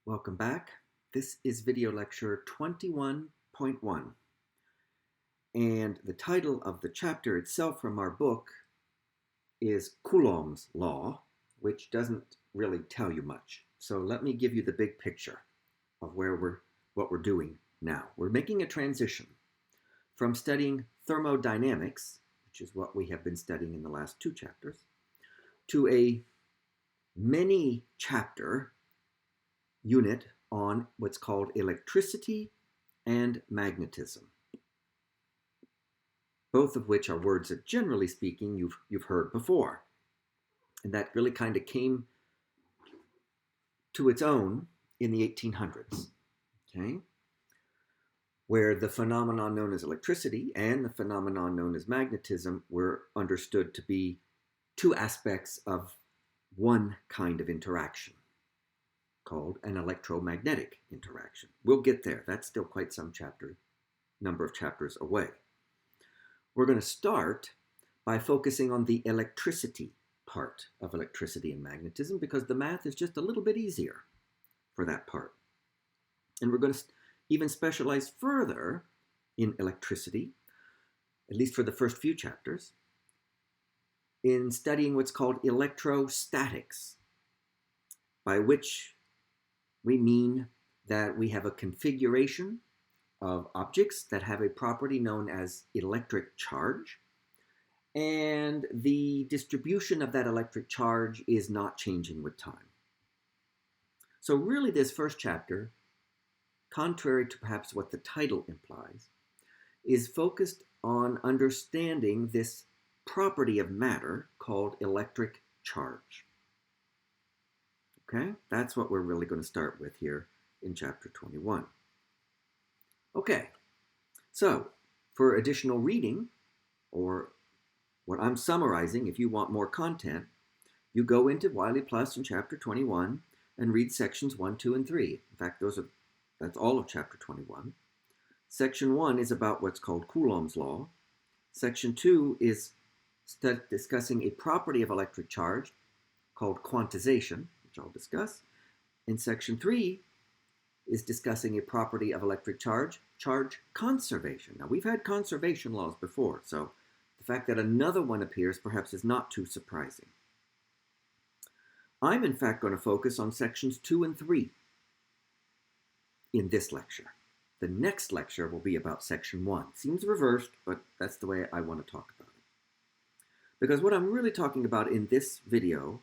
Welcome back. This is video lecture 21.1, and the title of the chapter itself from our book is Coulomb's Law, which doesn't really tell you much. So let me give you the big picture of what we're doing now. We're making a transition from studying thermodynamics, which is what we have been studying in the last two chapters, to a many chapter unit on what's called electricity and magnetism, both of which are words that, generally speaking, you've heard before. And that really kind of came to its own in the 1800s, okay? Where the phenomenon known as electricity and the phenomenon known as magnetism were understood to be two aspects of one kind of interaction, called an electromagnetic interaction. We'll get there. That's still quite some number of chapters away. We're going to start by focusing on the electricity part of electricity and magnetism because the math is just a little bit easier for that part. And we're going to even specialize further in electricity, at least for the first few chapters, in studying what's called electrostatics, by which we mean that we have a configuration of objects that have a property known as electric charge, and the distribution of that electric charge is not changing with time. So really this first chapter, contrary to perhaps what the title implies, is focused on understanding this property of matter called electric charge. Okay, that's what we're really going to start with here in chapter 21. Okay, so for additional reading, or what I'm summarizing, if you want more content, you go into Wiley Plus in chapter 21 and read sections 1, 2, and 3. In fact, that's all of chapter 21. Section 1 is about what's called Coulomb's law. Section 2 is discussing a property of electric charge called quantization, which I'll discuss. And section 3 is discussing a property of electric charge conservation. Now, we've had conservation laws before, so the fact that another one appears perhaps is not too surprising. I'm, in fact, going to focus on sections 2 and 3 in this lecture. The next lecture will be about section 1. Seems reversed, but that's the way I want to talk about it. Because what I'm really talking about in this video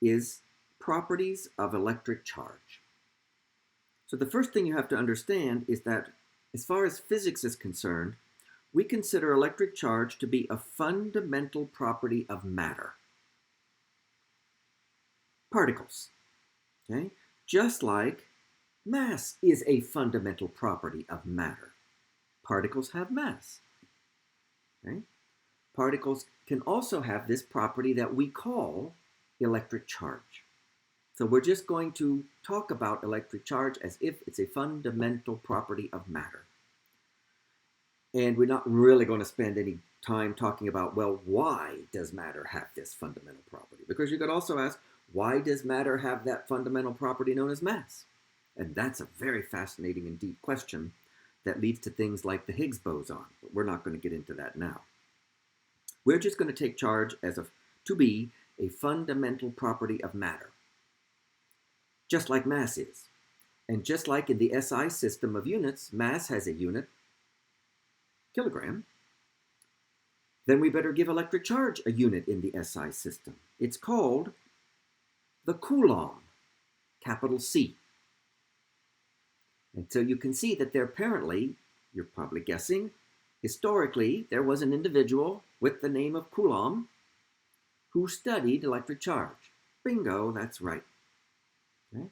is properties of electric charge. So the first thing you have to understand is that as far as physics is concerned, we consider electric charge to be a fundamental property of matter. Particles, okay? Just like mass is a fundamental property of matter. Particles have mass, okay? Particles can also have this property that we call electric charge. So we're just going to talk about electric charge as if it's a fundamental property of matter. And we're not really going to spend any time talking about, well, why does matter have this fundamental property? Because you could also ask, why does matter have that fundamental property known as mass? And that's a very fascinating and deep question that leads to things like the Higgs boson. But we're not going to get into that now. We're just going to take charge to be a fundamental property of matter, just like mass is. And just like in the SI system of units, mass has a unit, kilogram, then we better give electric charge a unit in the SI system. It's called the Coulomb, capital C. And so you can see that there apparently, you're probably guessing, historically there was an individual with the name of Coulomb who studied electric charge. Bingo, that's right. Okay?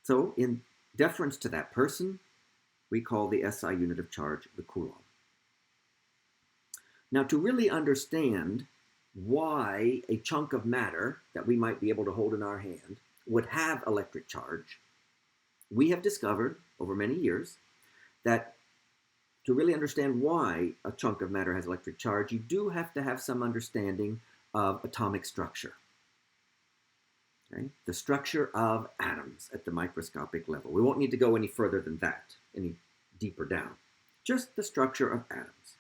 So in deference to that person, we call the SI unit of charge the Coulomb. Now, to really understand why a chunk of matter that we might be able to hold in our hand would have electric charge, we have discovered over many years that to really understand why a chunk of matter has electric charge, you do have to have some understanding of atomic structure. Okay? The structure of atoms at the microscopic level. We won't need to go any further than that, any deeper down. Just the structure of atoms.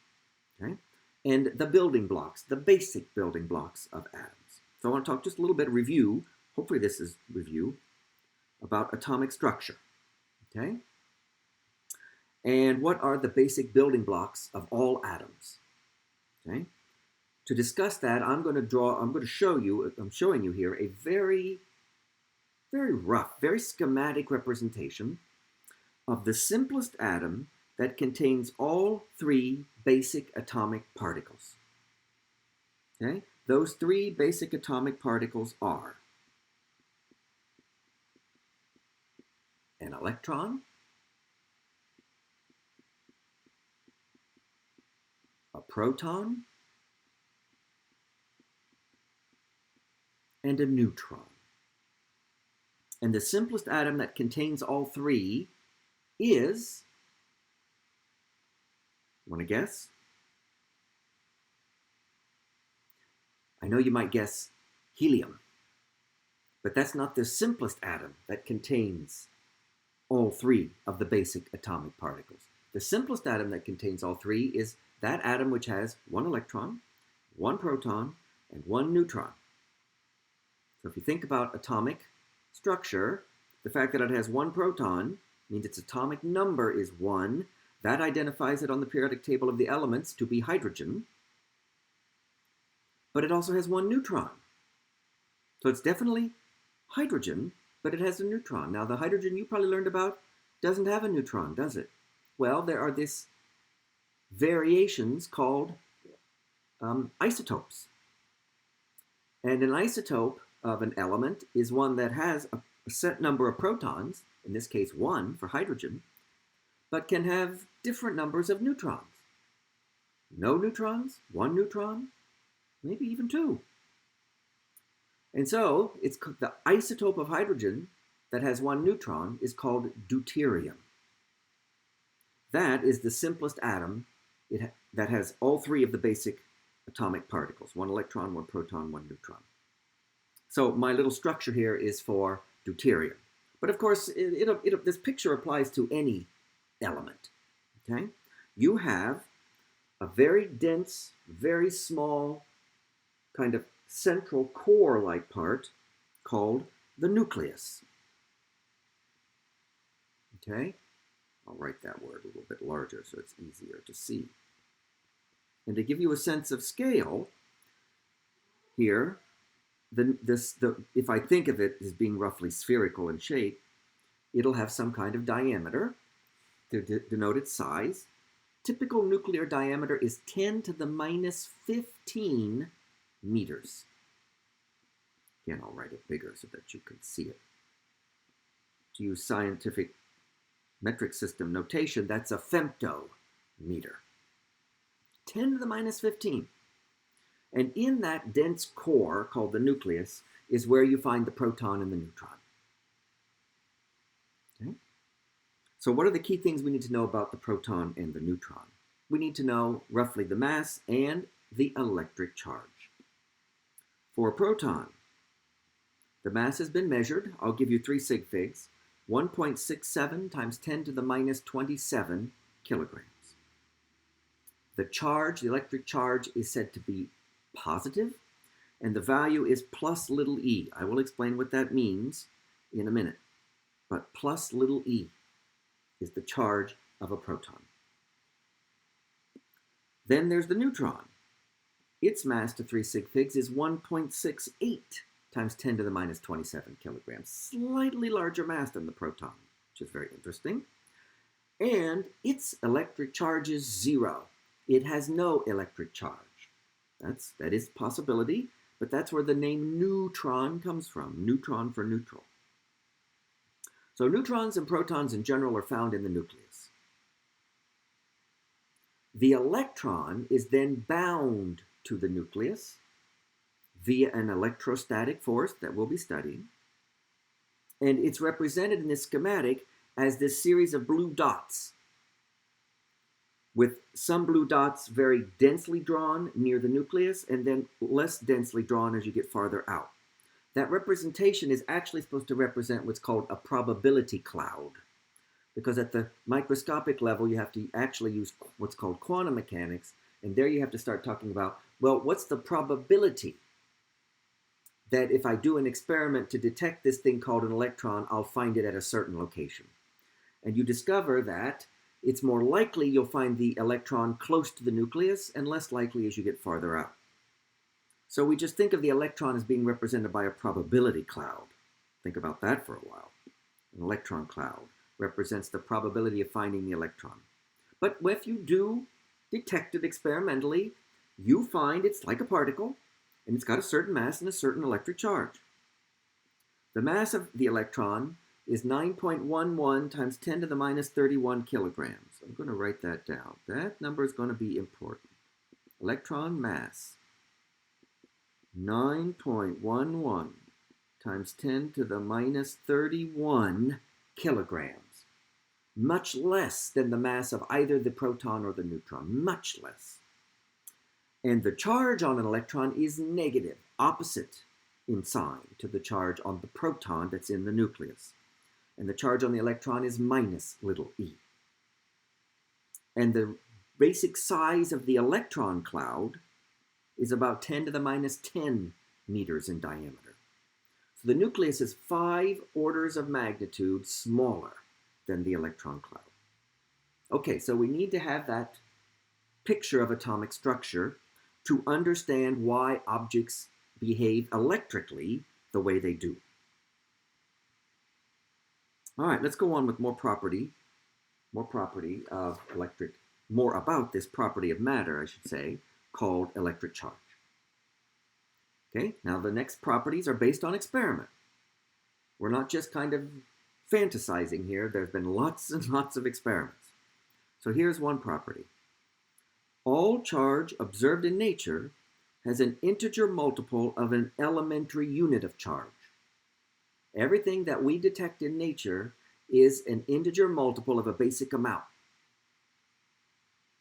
Okay? And the building blocks, the basic building blocks of atoms. So I want to talk just a little bit of review, hopefully this is review, about atomic structure. Okay? And what are the basic building blocks of all atoms? Okay? To discuss that, I'm showing you here a very, very rough, very schematic representation of the simplest atom that contains all three basic atomic particles. Okay? Those three basic atomic particles are an electron, a proton, and a neutron. And the simplest atom that contains all three is, want to guess? I know you might guess helium, but that's not the simplest atom that contains all three of the basic atomic particles. The simplest atom that contains all three is that atom which has one electron, one proton, and one neutron. So if you think about atomic structure, the fact that it has one proton means its atomic number is 1. That identifies it on the periodic table of the elements to be hydrogen. But it also has one neutron. So it's definitely hydrogen, but it has a neutron. Now, the hydrogen you probably learned about doesn't have a neutron, does it? Well, there are these variations called isotopes. And an isotope of an element is one that has a set number of protons, in this case 1 for hydrogen, but can have different numbers of neutrons. No neutrons, 1 neutron, maybe even 2. And so it's the isotope of hydrogen that has 1 neutron is called deuterium. That is the simplest atom that has all three of the basic atomic particles, 1 electron, 1 proton, 1 neutron. So my little structure here is for deuterium. But of course, this picture applies to any element. Okay? You have a very dense, very small, kind of central core-like part called the nucleus. Okay? I'll write that word a little bit larger so it's easier to see. And to give you a sense of scale, here, if I think of it as being roughly spherical in shape, it'll have some kind of diameter to denote its size. Typical nuclear diameter is 10 to the minus 15 meters. Again, I'll write it bigger so that you can see it. To use scientific metric system notation, that's a femtometer. 10 to the minus 15. And in that dense core called the nucleus is where you find the proton and the neutron. Okay? So what are the key things we need to know about the proton and the neutron? We need to know roughly the mass and the electric charge. For a proton, the mass has been measured. I'll give you 3 sig figs. 1.67 times 10 to the minus 27 kilograms. The charge, the electric charge, is said to be positive, and the value is plus little e. I will explain what that means in a minute. But plus little e is the charge of a proton. Then there's the neutron. Its mass to 3 sig figs is 1.68 times 10 to the minus 27 kilograms. Slightly larger mass than the proton, which is very interesting. And its electric charge is 0. It has no electric charge. That is a possibility, but that's where the name neutron comes from. Neutron for neutral. So neutrons and protons in general are found in the nucleus. The electron is then bound to the nucleus via an electrostatic force that we'll be studying. And it's represented in this schematic as this series of blue dots, with some blue dots very densely drawn near the nucleus and then less densely drawn as you get farther out. that representation is actually supposed to represent what's called a probability cloud. Because at the microscopic level, you have to actually use what's called quantum mechanics, and there you have to start talking about, well, what's the probability that if I do an experiment to detect this thing called an electron, I'll find it at a certain location. And you discover that it's more likely you'll find the electron close to the nucleus and less likely as you get farther out. So we just think of the electron as being represented by a probability cloud. Think about that for a while. An electron cloud represents the probability of finding the electron. But if you do detect it experimentally, you find it's like a particle, and it's got a certain mass and a certain electric charge. The mass of the electron is 9.11 times 10 to the minus 31 kilograms. I'm going to write that down. That number is going to be important. Electron mass, 9.11 times 10 to the minus 31 kilograms. Much less than the mass of either the proton or the neutron. Much less. And the charge on an electron is negative, opposite in sign to the charge on the proton that's in the nucleus. And the charge on the electron is minus little e. And the basic size of the electron cloud is about 10 to the minus 10 meters in diameter. So the nucleus is 5 orders of magnitude smaller than the electron cloud. Okay, so we need to have that picture of atomic structure to understand why objects behave electrically the way they do. All right, let's go on with more property of electric, more about this property of matter, I should say, called electric charge. Okay, now the next properties are based on experiment. We're not just kind of fantasizing here. There's been lots and lots of experiments. So here's one property. All charge observed in nature has an integer multiple of an elementary unit of charge. Everything that we detect in nature is an integer multiple of a basic amount.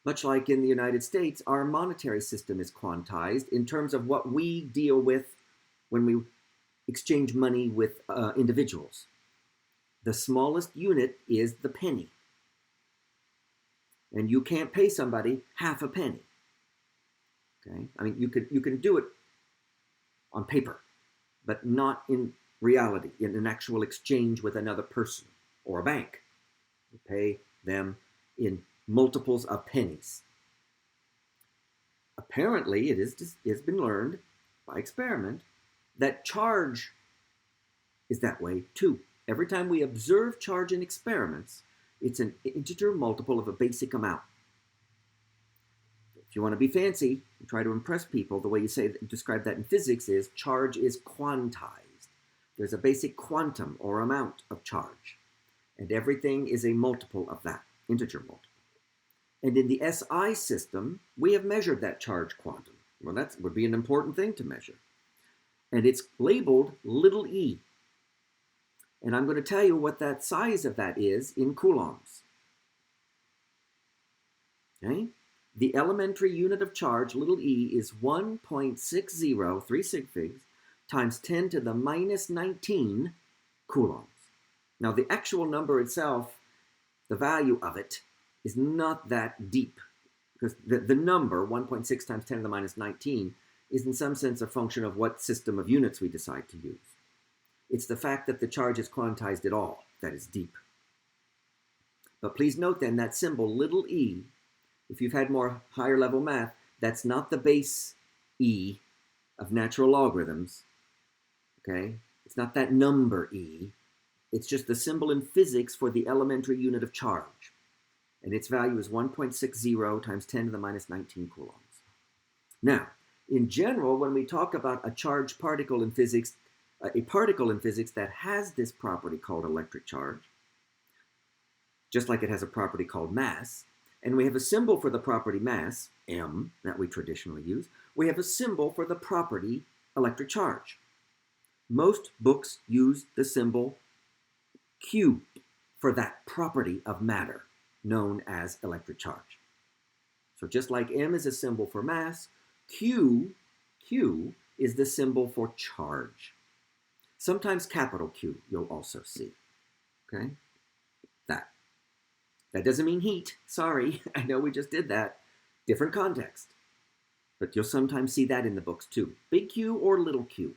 Much like in the United States, our monetary system is quantized in terms of what we deal with when we exchange money with individuals. The smallest unit is the penny. And you can't pay somebody half a penny. Okay? I mean, you can do it on paper, but not in reality, in an actual exchange with another person or a bank. You pay them in multiples of pennies. Apparently, it's been learned by experiment that charge is that way too. Every time we observe charge in experiments, it's an integer multiple of a basic amount. If you want to be fancy and try to impress people, the way you describe that in physics is charge is quantized. There's a basic quantum or amount of charge, and everything is a multiple of that, integer multiple. And in the SI system, we have measured that charge quantum. Well, that would be an important thing to measure. And it's labeled little e. And I'm going to tell you what that size of that is in coulombs. Okay? The elementary unit of charge, little e, is 1.60, 3 sig figs, times 10 to the minus 19 coulombs. Now, the actual number itself, the value of it, is not that deep. Because the number, 1.6 times 10 to the minus 19, is in some sense a function of what system of units we decide to use. It's the fact that the charge is quantized at all that is deep. But please note then that symbol, little e, if you've had more higher level math, that's not the base e of natural logarithms. Okay? It's not that number e. It's just the symbol in physics for the elementary unit of charge. And its value is 1.60 times 10 to the minus 19 coulombs. Now, in general, when we talk about a charged particle in physics, a particle in physics that has this property called electric charge, just like it has a property called mass, and we have a symbol for the property mass, m, that we traditionally use, we have a symbol for the property electric charge. Most books use the symbol Q for that property of matter, known as electric charge. So just like m is a symbol for mass, Q is the symbol for charge. Sometimes capital Q you'll also see. Okay? That. That doesn't mean heat. Sorry, I know we just did that. Different context. But you'll sometimes see that in the books too. Big Q or little q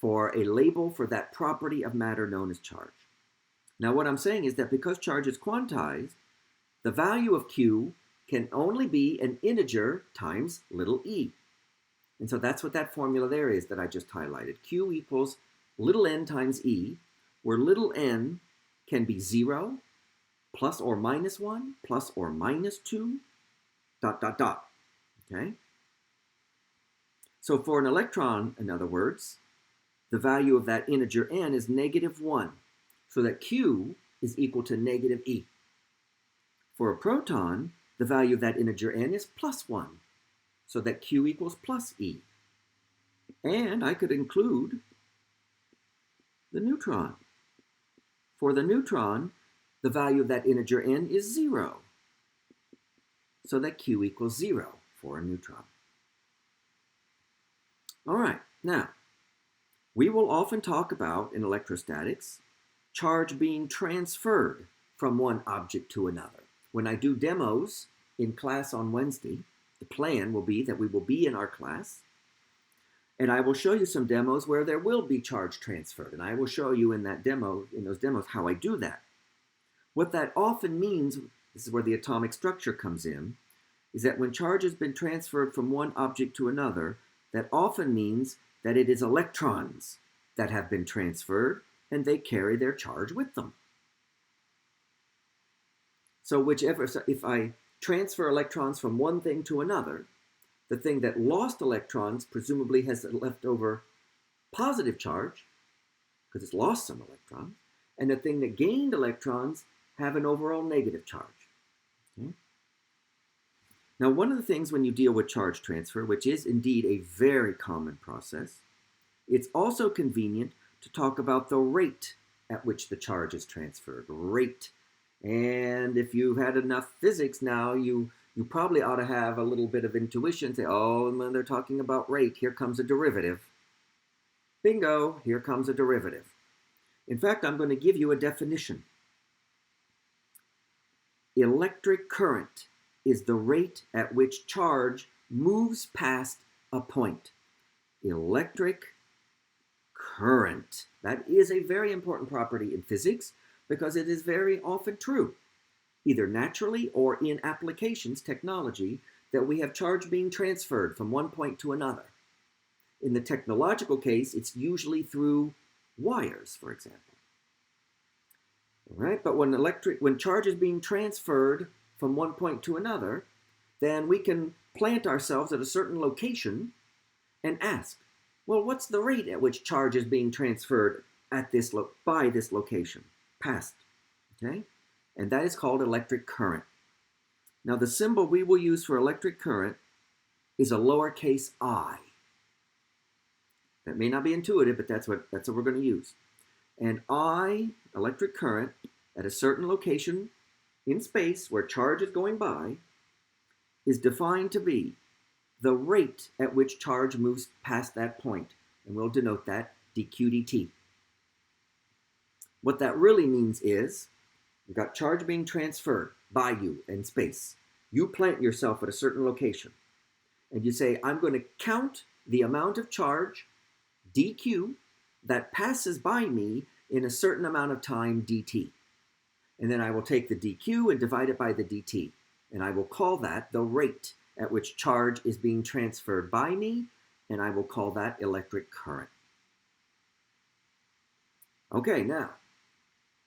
for a label for that property of matter known as charge. Now what I'm saying is that because charge is quantized, the value of Q can only be an integer times little e. And so that's what that formula there is that I just highlighted. Q equals little n times e, where little n can be 0, plus or minus 1, plus or minus 2, dot, dot, dot. Okay? So for an electron, in other words, the value of that integer n is -1, so that Q is equal to -e. For a proton, the value of that integer n is +1, so that Q equals +e. And I could include the neutron. For the neutron, the value of that integer n is 0, so that Q equals 0 for a neutron. All right, now, we will often talk about, in electrostatics, charge being transferred from one object to another. When I do demos in class on Wednesday, the plan will be that we will be in our class, and I will show you some demos where there will be charge transferred, and I will show you in those demos, how I do that. What that often means, this is where the atomic structure comes in, is that when charge has been transferred from one object to another, that often means that it is electrons that have been transferred, and they carry their charge with them. So if I transfer electrons from one thing to another, the thing that lost electrons presumably has left over positive charge, because it's lost some electrons, and the thing that gained electrons have an overall negative charge. Okay? Now, one of the things when you deal with charge transfer, which is indeed a very common process, it's also convenient to talk about the rate at which the charge is transferred. Rate. And if you've had enough physics now, you probably ought to have a little bit of intuition. Say, oh, when they're talking about rate, here comes a derivative. Bingo, here comes a derivative. In fact, I'm going to give you a definition. Electric current is the rate at which charge moves past a point. Electric current. That is a very important property in physics because it is very often true, either naturally or in applications, technology, that we have charge being transferred from one point to another. In the technological case, it's usually through wires, for example. All right, but when charge is being transferred from one point to another, then we can plant ourselves at a certain location and ask, well, what's the rate at which charge is being transferred at by this location, past, okay? And that is called electric current. Now, the symbol we will use for electric current is a lowercase I. That may not be intuitive, but that's what we're going to use. And I, electric current, at a certain location in space where charge is going by, is defined to be the rate at which charge moves past that point. And we'll denote that dq dt. What that really means is, you've got charge being transferred by you in space. You plant yourself at a certain location. And you say, I'm going to count the amount of charge, dq, that passes by me in a certain amount of time, dt. And then I will take the dq and divide it by the dt. And I will call that the rate at which charge is being transferred by me, and I will call that electric current. Okay, now,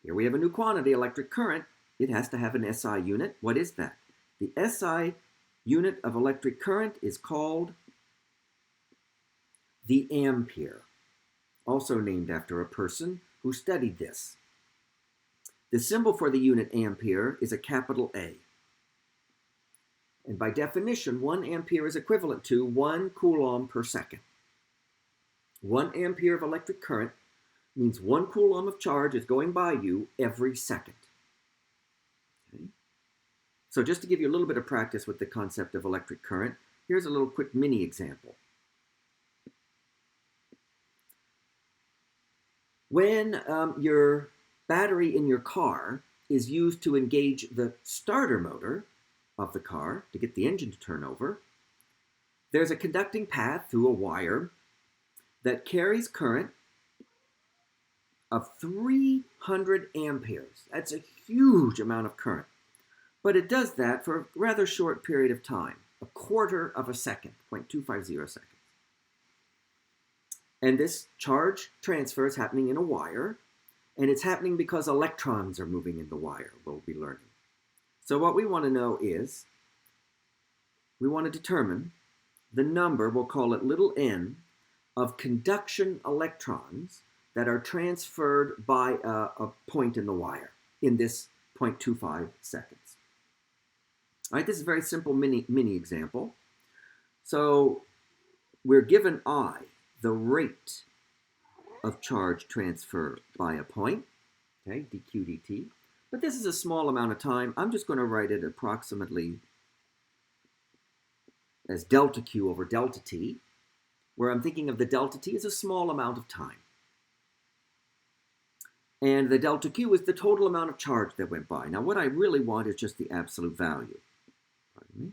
here we have a new quantity, electric current. It has to have an SI unit. What is that? The SI unit of electric current is called the ampere, also named after a person who studied this. The symbol for the unit ampere is a capital A. And by definition, 1 ampere is equivalent to 1 coulomb per second. 1 ampere of electric current means 1 coulomb of charge is going by you every second. Okay? So just to give you a little bit of practice with the concept of electric current, here's a little quick mini example. When your battery in your car is used to engage the starter motor of the car to get the engine to turn over, there's a conducting path through a wire that carries current of 300 amperes. That's a huge amount of current. But it does that for a rather short period of time, a quarter of a second, 0.250 seconds. And this charge transfer is happening in a wire, and it's happening because electrons are moving in the wire, we'll be learning. So what we want to know is, we want to determine the number, we'll call it little n, of conduction electrons that are transferred by a point in the wire in this 0.25 seconds. All right, this is a very simple mini example. So we're given I, the rate of charge transfer by a point, okay, dq dt. But this is a small amount of time. I'm just going to write it approximately as delta q over delta t, where I'm thinking of the delta t as a small amount of time. And the delta q is the total amount of charge that went by. Now what I really want is just the absolute value, pardon me,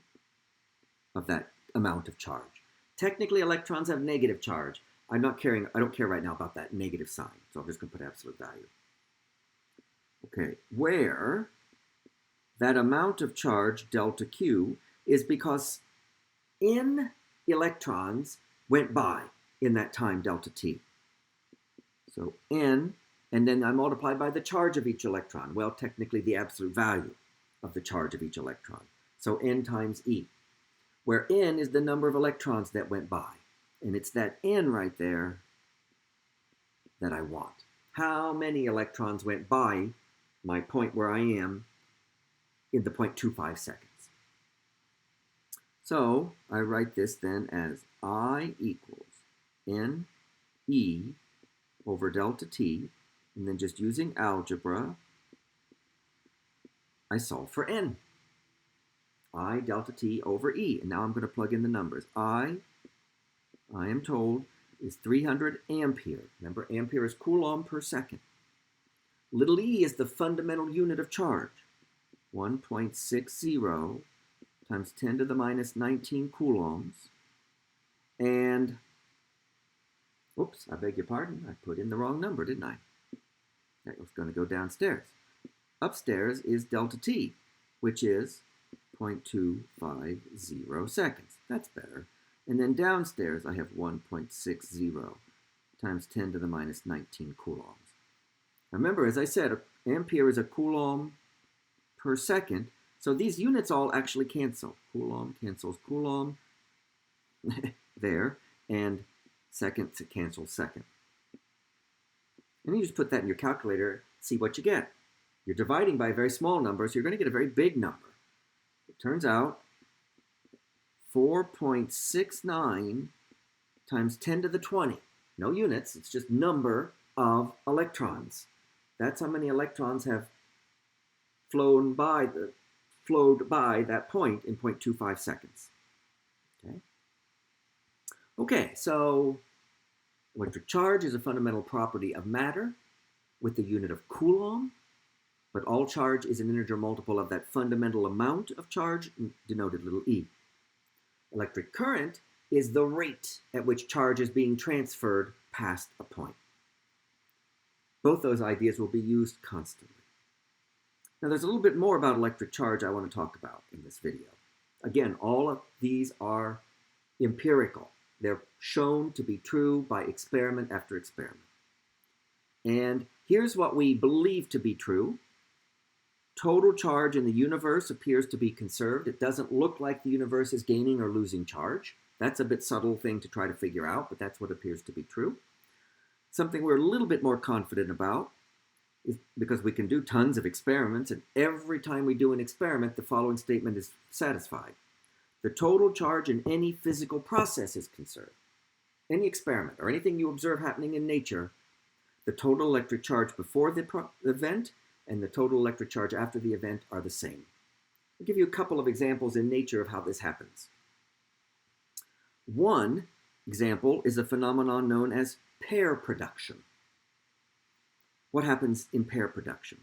of that amount of charge. Technically, electrons have negative charge. I don't care right now about that negative sign, so I'm just going to put absolute value. Okay, where that amount of charge, delta Q, is because n electrons went by in that time, delta T. So n, and then I multiply by the charge of each electron. Well, technically the absolute value of the charge of each electron. So n times E, where n is the number of electrons that went by. And it's that n right there that I want. How many electrons went by my point where I am in the 0.25 seconds? So I write this then as I equals n E over delta t, and then just using algebra, I solve for n. I delta t over E, and now I'm going to plug in the numbers. I am told, is 300 ampere. Remember, ampere is coulomb per second. Little e is the fundamental unit of charge. 1.60 times 10 to the minus 19 coulombs. And, oops, I beg your pardon, I put in the wrong number, didn't I? That was going to go downstairs. Upstairs is delta t, which is 0.250 seconds. That's better. And then downstairs, I have 1.60 times 10 to the minus 19 coulombs. Remember, as I said, ampere is a coulomb per second, so these units all actually cancel. Coulomb cancels coulomb there, and second cancels second. And you just put that in your calculator, see what you get. You're dividing by a very small number, so you're going to get a very big number. It turns out 4.69 times 10 to the 20. No units, it's just number of electrons. That's how many electrons have flowed by that point in 0.25 seconds. Okay, so electric charge is a fundamental property of matter with the unit of coulomb, but all charge is an integer multiple of that fundamental amount of charge, denoted little e. Electric current is the rate at which charge is being transferred past a point. Both those ideas will be used constantly. Now there's a little bit more about electric charge I want to talk about in this video. Again, all of these are empirical. They're shown to be true by experiment after experiment. And here's what we believe to be true. Total charge in the universe appears to be conserved. It doesn't look like the universe is gaining or losing charge. That's a bit subtle thing to try to figure out, but that's what appears to be true. Something we're a little bit more confident about is because we can do tons of experiments, and every time we do an experiment, the following statement is satisfied. The total charge in any physical process is conserved. Any experiment or anything you observe happening in nature, the total electric charge before the event and the total electric charge after the event are the same. I'll give you a couple of examples in nature of how this happens. One example is a phenomenon known as pair production. what happens in pair production?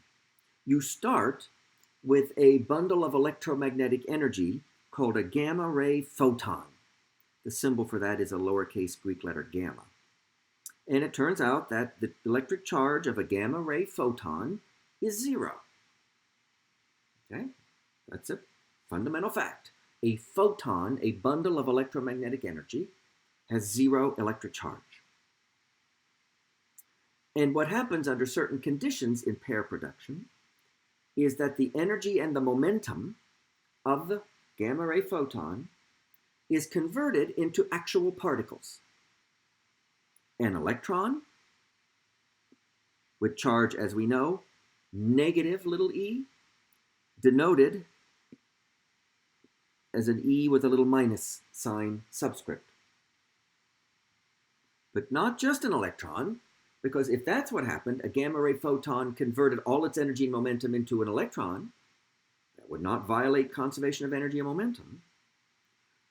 You start with a bundle of electromagnetic energy called a gamma ray photon. The symbol for that is a lowercase Greek letter gamma. And it turns out that the electric charge of a gamma ray photon is 0. Okay? That's a fundamental fact. A photon, a bundle of electromagnetic energy, has 0 electric charge. And what happens under certain conditions in pair production is that the energy and the momentum of the gamma ray photon is converted into actual particles. An electron, with charge, as we know, negative little e, denoted as an e with a little minus sign subscript. But not just an electron, because if that's what happened, a gamma ray photon converted all its energy and momentum into an electron, that would not violate conservation of energy and momentum.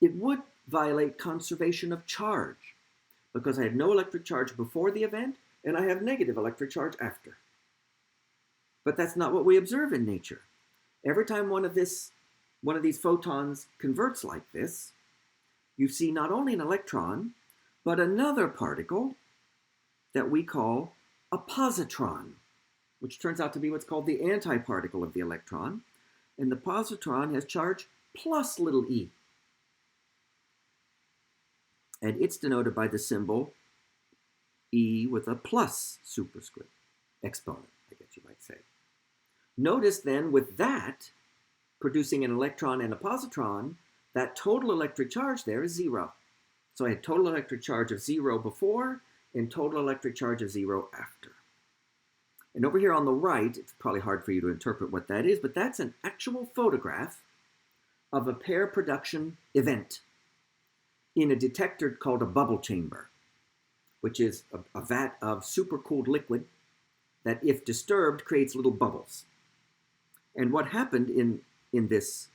It would violate conservation of charge, because I had no electric charge before the event, and I have negative electric charge after. But that's not what we observe in nature. Every time one of these photons converts like this, you see not only an electron, but another particle that we call a positron, which turns out to be what's called the antiparticle of the electron. And the positron has charge plus little e. And it's denoted by the symbol e with a plus superscript, exponent, I guess you might say. Notice then with that, producing an electron and a positron, that total electric charge there is 0. So I had total electric charge of 0 before and total electric charge of 0 after. And over here on the right, it's probably hard for you to interpret what that is, but that's an actual photograph of a pair production event in a detector called a bubble chamber, which is a vat of supercooled liquid that, if disturbed, creates little bubbles. And what happened in this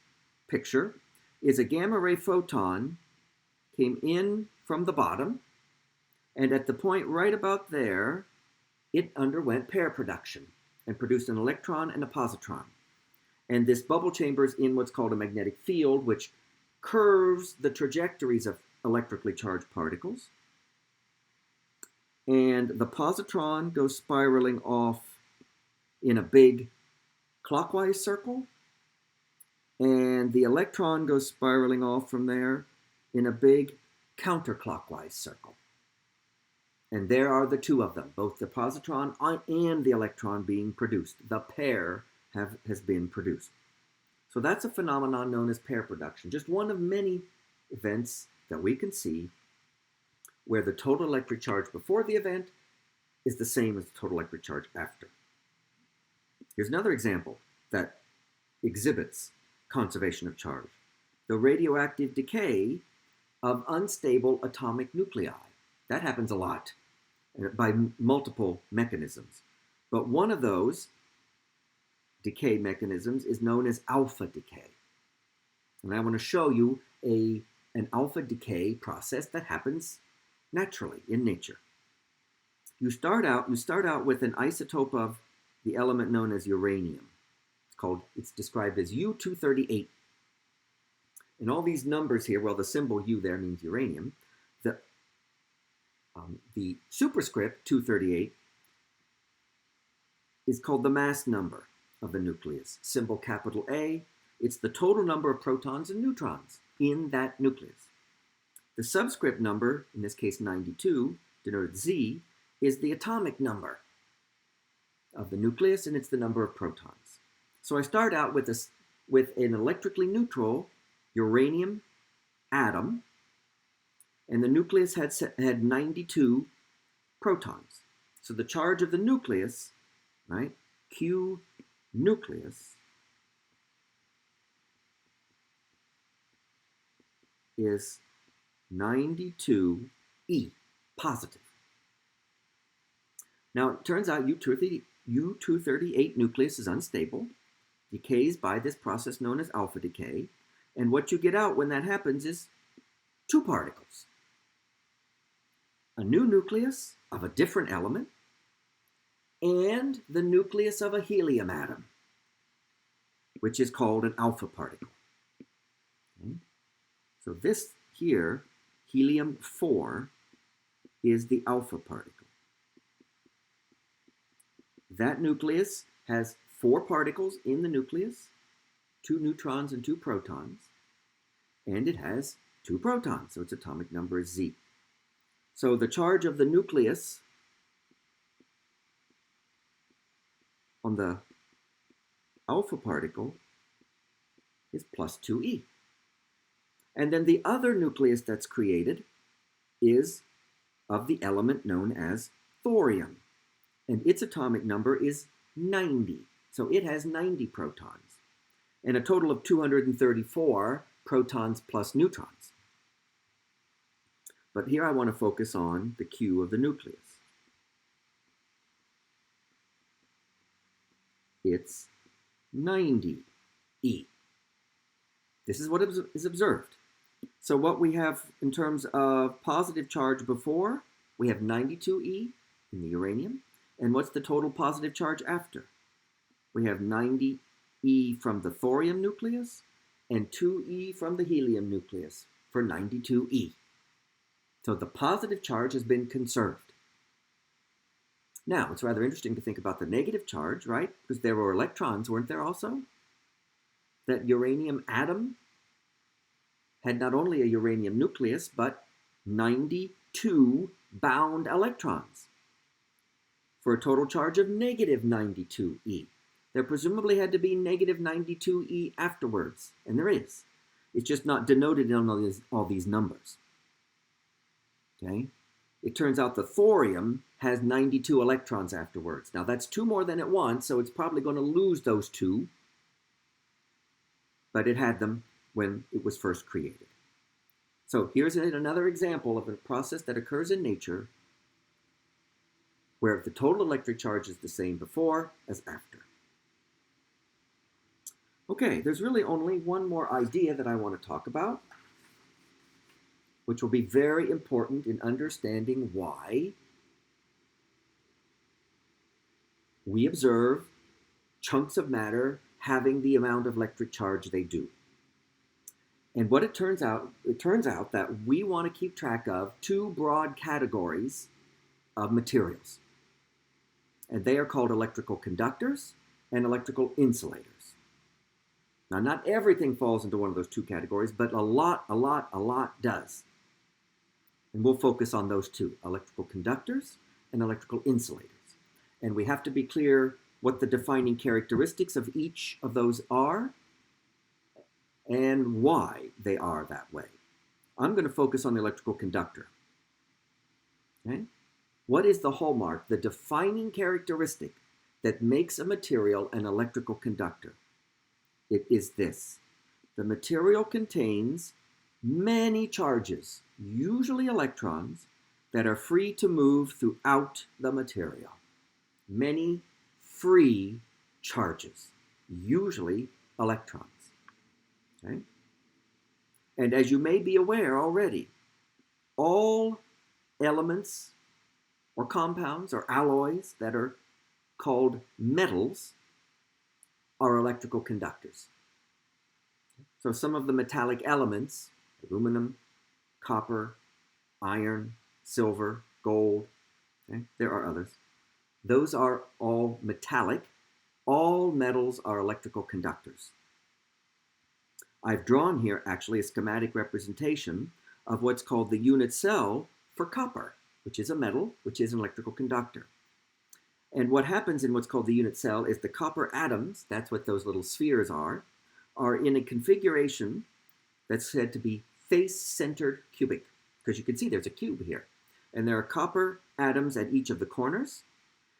picture is a gamma ray photon came in from the bottom, and at the point right about there, it underwent pair production and produced an electron and a positron. And this bubble chamber is in what's called a magnetic field, which curves the trajectories of electrically charged particles. And the positron goes spiraling off in a big clockwise circle, and the electron goes spiraling off from there in a big counterclockwise circle. And there are the two of them, both the positron and the electron being produced. The pair has been produced. So that's a phenomenon known as pair production, just one of many events that we can see where the total electric charge before the event is the same as the total electric charge after. Here's another example that exhibits conservation of charge: the radioactive decay of unstable atomic nuclei. That happens a lot by multiple mechanisms. But one of those decay mechanisms is known as alpha decay. And I want to show you an alpha decay process that happens naturally in nature. You start out with an isotope of the element known as uranium. It's described as U-238. And all these numbers here, well, the symbol U there means uranium. The superscript 238 is called the mass number of the nucleus. Symbol capital A, it's the total number of protons and neutrons in that nucleus. The subscript number, in this case 92, denoted Z, is the atomic number of the nucleus, and it's the number of protons. So I start out with an electrically neutral uranium atom, and the nucleus had 92 protons. So the charge of the nucleus, right, Q nucleus, is 92E, positive. Now, it turns out U-238 nucleus is unstable, decays by this process known as alpha decay, and what you get out when that happens is two particles. A new nucleus of a different element, and the nucleus of a helium atom, which is called an alpha particle. Okay? So this here, helium-4, is the alpha particle. That nucleus has 4 particles in the nucleus, 2 neutrons and 2 protons, and it has 2 protons, so its atomic number is Z. So the charge of the nucleus on the alpha particle is plus 2e. And then the other nucleus that's created is of the element known as thorium. And its atomic number is 90. So it has 90 protons. And a total of 234 protons plus neutrons. But here I want to focus on the Q of the nucleus. It's 90e. This is what is observed. So what we have in terms of positive charge before, we have 92e in the uranium. And what's the total positive charge after? We have 90e from the thorium nucleus and 2e from the helium nucleus for 92e. So the positive charge has been conserved. Now, it's rather interesting to think about the negative charge, right? Because there were electrons, weren't there also? That uranium atom had not only a uranium nucleus, but 92 bound electrons for a total charge of negative 92e. There presumably had to be negative 92e afterwards, and there is. It's just not denoted in all these numbers. Okay? It turns out the thorium has 92 electrons afterwards. Now that's 2 more than it wants, so it's probably going to lose those 2, but it had them when it was first created. So here's another example of a process that occurs in nature where the total electric charge is the same before as after. Okay, there's really only one more idea that I want to talk about, which will be very important in understanding why we observe chunks of matter having the amount of electric charge they do. And what it turns out that we want to keep track of 2 broad categories of materials. And they are called electrical conductors and electrical insulators. Now, not everything falls into one of those 2 categories, but a lot does. And we'll focus on those 2, electrical conductors and electrical insulators. And we have to be clear what the defining characteristics of each of those are and why they are that way. I'm going to focus on the electrical conductor. Okay? What is the hallmark, the defining characteristic that makes a material an electrical conductor? It is this. The material contains many charges, usually electrons, that are free to move throughout the material. Many free charges, usually electrons. Okay? And as you may be aware already, all elements or compounds or alloys that are called metals are electrical conductors. So some of the metallic elements, aluminum, copper, iron, silver, gold, okay, there are others. Those are all metallic. All metals are electrical conductors. I've drawn here actually a schematic representation of what's called the unit cell for copper, which is a metal, which is an electrical conductor. And what happens in what's called the unit cell is the copper atoms, that's what those little spheres are in a configuration that's said to be face-centered cubic, because you can see there's a cube here. And there are copper atoms at each of the corners,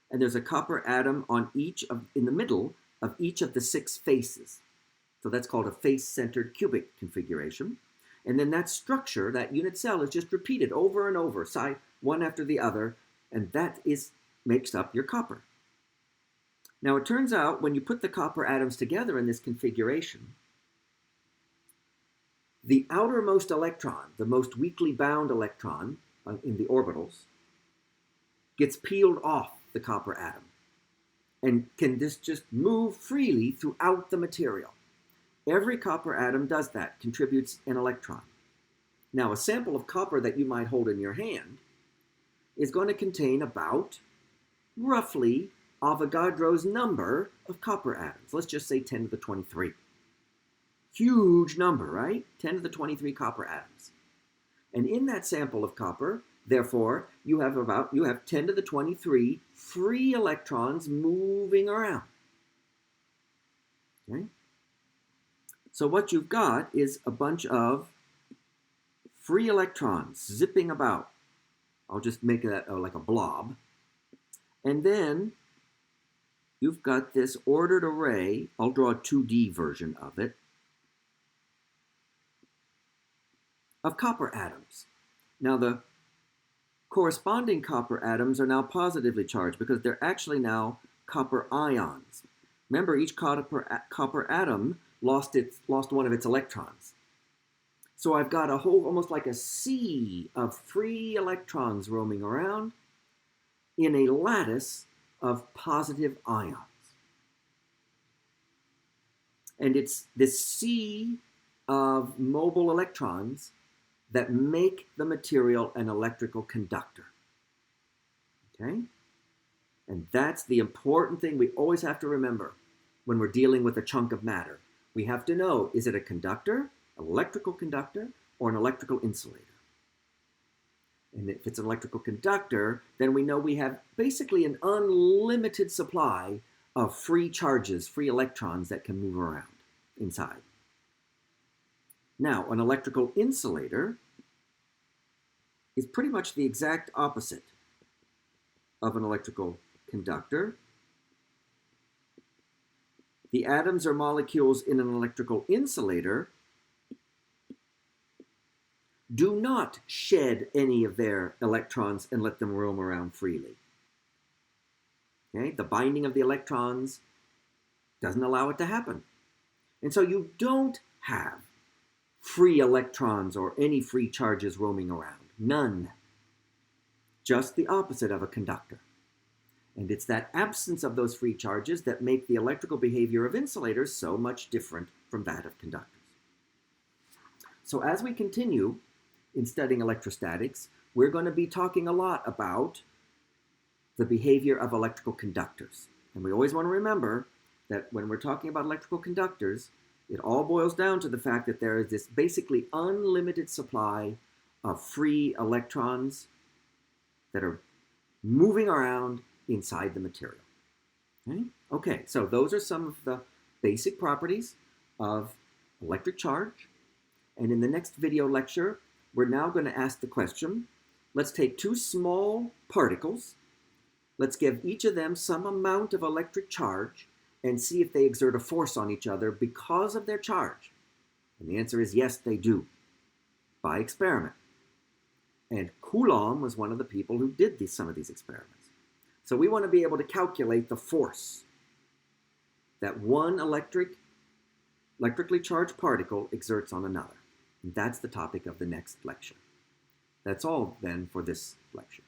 and there's a copper atom in the middle of each of the 6 faces. So that's called a face-centered cubic configuration. And then that structure, that unit cell, is just repeated over and over, one after the other, and that makes up your copper. Now it turns out when you put the copper atoms together in this configuration, the outermost electron, the most weakly bound electron in the orbitals, gets peeled off the copper atom. and can just move freely throughout the material. Every copper atom does that, contributes an electron. Now, a sample of copper that you might hold in your hand is going to contain about, roughly, Avogadro's number of copper atoms. Let's just say 10 to the 23. Huge number, right? 10 to the 23 copper atoms. And in that sample of copper, therefore, you have 10 to the 23 free electrons moving around. Okay? So what you've got is a bunch of free electrons zipping about. I'll just make that like a blob. And then you've got this ordered array. I'll draw a 2D version of it, of copper atoms. Now the corresponding copper atoms are now positively charged because they're actually now copper ions. Remember, each copper atom lost one of its electrons. So I've got a whole, almost like a sea of free electrons roaming around in a lattice of positive ions. And it's this sea of mobile electrons that make the material an electrical conductor. Okay? And that's the important thing we always have to remember when we're dealing with a chunk of matter. We have to know, is it a conductor, an electrical conductor, or an electrical insulator? And if it's an electrical conductor, then we know we have basically an unlimited supply of free charges, free electrons that can move around inside. Now, an electrical insulator is pretty much the exact opposite of an electrical conductor. The atoms or molecules in an electrical insulator do not shed any of their electrons and let them roam around freely. Okay? The binding of the electrons doesn't allow it to happen. And so you don't have free electrons or any free charges roaming around. None. Just the opposite of a conductor. And it's that absence of those free charges that make the electrical behavior of insulators so much different from that of conductors. So as we continue in studying electrostatics, we're going to be talking a lot about the behavior of electrical conductors. And we always want to remember that when we're talking about electrical conductors, it all boils down to the fact that there is this basically unlimited supply of free electrons that are moving around inside the material. Okay, so those are some of the basic properties of electric charge. And in the next video lecture, we're now going to ask the question, let's take two small particles, let's give each of them some amount of electric charge and see if they exert a force on each other because of their charge. And the answer is yes, they do, by experiment. And Coulomb was one of the people who did some of these experiments. So we want to be able to calculate the force that one electrically charged particle exerts on another. And that's the topic of the next lecture. That's all then for this lecture.